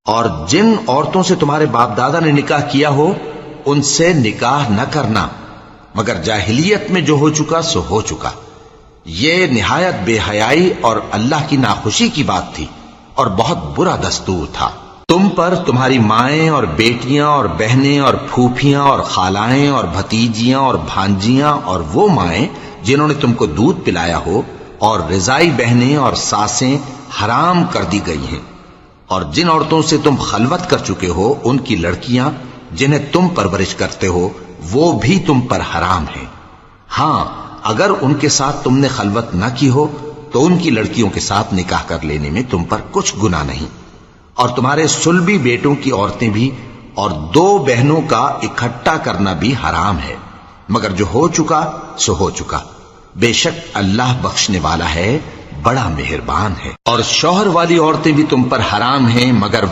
اور جن عورتوں سے تمہارے باپ دادا نے نکاح کیا ہو ان سے نکاح نہ کرنا مگر جاہلیت میں جو ہو چکا سو ہو چکا. یہ نہایت بے حیائی اور اللہ کی ناخوشی کی بات تھی اور بہت برا دستور تھا. تم پر تمہاری مائیں اور بیٹیاں اور بہنیں اور پھوپھیاں اور خالائیں اور بھتیجیاں اور بھانجیاں اور وہ مائیں جنہوں نے تم کو دودھ پلایا ہو اور رضائی بہنیں اور ساسیں حرام کر دی گئی ہیں. اور جن عورتوں سے تم خلوت کر چکے ہو ان کی لڑکیاں جنہیں تم پرورش کرتے ہو وہ بھی تم پر حرام ہیں. ہاں اگر ان کے ساتھ تم نے خلوت نہ کی ہو تو ان کی لڑکیوں کے ساتھ نکاح کر لینے میں تم پر کچھ گناہ نہیں. اور تمہارے صلبی بیٹوں کی عورتیں بھی اور دو بہنوں کا اکٹھا کرنا بھی حرام ہے مگر جو ہو چکا سو ہو چکا. بے شک اللہ بخشنے والا ہے بڑا مہربان ہے. اور شوہر والی عورتیں بھی تم پر حرام ہیں مگر